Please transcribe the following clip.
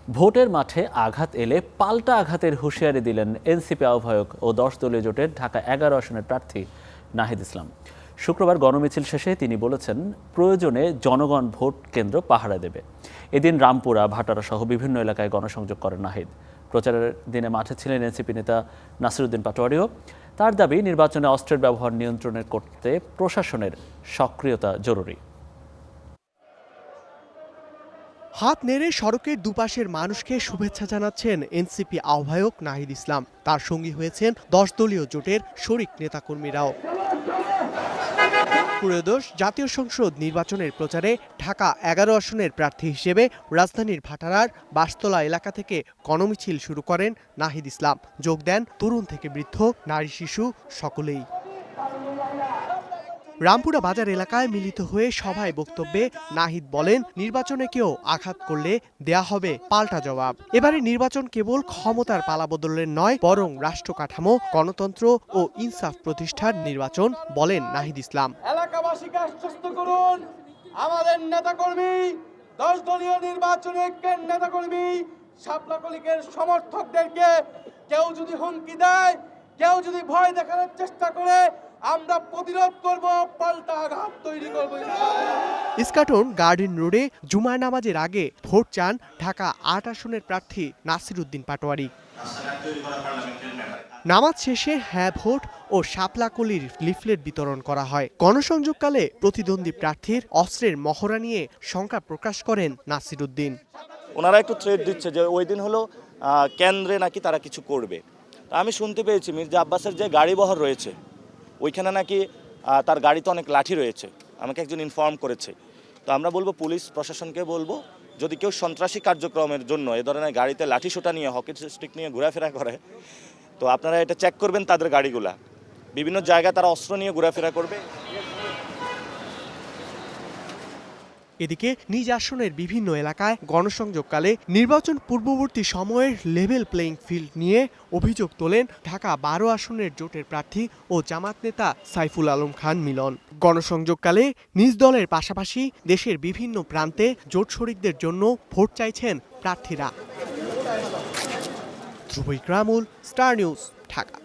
ভোটের মাঠে আঘাত এলে পাল্টা আঘাতের হুঁশিয়ারি দিলেন এনসিপি আহ্বায়ক ও 10 দলীয় জোটের ঢাকা 11 আসনের প্রার্থী নাহিদ ইসলাম। শুক্রবার গণমিছিল শেষে তিনি বলেছেন, প্রয়োজনে জনগণ ভোট কেন্দ্র পাহারা দেবে। এদিন রামপুরা, ভাটারা সহ বিভিন্ন এলাকায় গণসংযোগ করেন নাহিদ। প্রচারের দিনে মাঠে ছিলেন এনসিপি নেতা নাসিরুদ্দিন পাটোয়ারিও। তার দাবি, নির্বাচনে অস্ত্রের ব্যবহার নিয়ন্ত্রণে করতে প্রশাসনের সক্রিয়তা জরুরি। হাত নেড়ে সড়কের দুপাশের মানুষকে শুভেচ্ছা জানাচ্ছেন এনসিপি আহ্বায়ক নাহিদ ইসলাম। তার সঙ্গী হয়েছেন 10 দলীয় জোটের শরিক নেতাকর্মীরাও। ত্রয়োদশ জাতীয় সংসদ নির্বাচনের প্রচারে ঢাকা 11 আসনের প্রার্থী হিসেবে রাজধানীর ভাটারার বাসতলা এলাকা থেকে গণমিছিল শুরু করেন নাহিদ ইসলাম। যোগ দেন তরুণ থেকে বৃদ্ধ, নারী, শিশু সকলেই। রামপুরা বাজার এলাকায় মিলিত হয়ে সভায় বক্তব্যে নাহিদ বলেন, নির্বাচনে কেউ আঘাত করলে দেয়া হবে পাল্টা জবাব। এবারে নির্বাচন কেবল ক্ষমতার পালাবদলের নয়, বরং রাষ্ট্র কাঠামো, গণতন্ত্র ও ইনসাফ প্রতিষ্ঠার নির্বাচন, বলেন নাহিদ ইসলাম। এলাকাবাসীকে আশ্বস্ত করুন, আমাদের নেতাকর্মী, 10 দলীয় নির্বাচনের নেতাকর্মী, শাপলা কলিকের সমর্থকদেরকে কেউ যদি হুমকি দেয়, কেউ যদি ভয় দেখানোর চেষ্টা করে, আমরা প্রতিরোধ করব, পাল্টা আঘাত তৈরি করব। ইস্কাটন গার্ডেন রোডে জুমার নামাজের আগে ভোট চান ঢাকা 8 আসনের প্রার্থী নাসিরুদ্দিন পাটোয়ারি। নামাজ শেষে হ্যাঁ ভোট ও শাপলাকলির লিফলেট বিতরণ করা হয়। গণসংযোগকালে প্রতিদ্বন্দ্বী প্রার্থীর অস্ত্রের মহড়া নিয়ে শঙ্কা প্রকাশ করেন নাসিরুদ্দিন। ওনারা একটু থ্রেট দিচ্ছে যে ওই দিন হলো কেন্দ্রে নাকি তারা কিছু করবে। আমি শুনতে পেয়েছি মির্জা আব্বাসের যে গাড়ি বহর রয়েছে ওইখানে নাকি তার গাড়িতে অনেক লাঠি রয়েছে, আমাকে একজন ইনফর্ম করেছে। তো আমরা বলবো, পুলিশ প্রশাসনকে বলবো, যদি কেউ সন্ত্রাসী কার্যক্রমের জন্য এ ধরনের গাড়িতে লাঠি সোটা নিয়ে, হকি স্টিক নিয়ে ঘোরাফেরা করে, তো আপনারা এটা চেক করবেন তাদের গাড়িগুলা। বিভিন্ন জায়গায় তারা অস্ত্র নিয়ে ঘোরাফেরা করবে। এদিকে নিজ আসনের বিভিন্ন এলাকায় গণসংযোগকালে নির্বাচন পূর্ববর্তী সময়ের লেভেল প্লেইং ফিল্ড নিয়ে অভিযোগ তোলেন ঢাকা 12 আসনের জোটের প্রার্থী ও জামাত নেতা সাইফুল আলম খান মিলন। গণসংযোগকালে নিজ দলের পাশাপাশি দেশের বিভিন্ন প্রান্তে জোট শরিকদের জন্য ভোট চাইছেন প্রার্থীরা। ধ্রুব ইকরামুল, স্টার নিউজ, ঢাকা।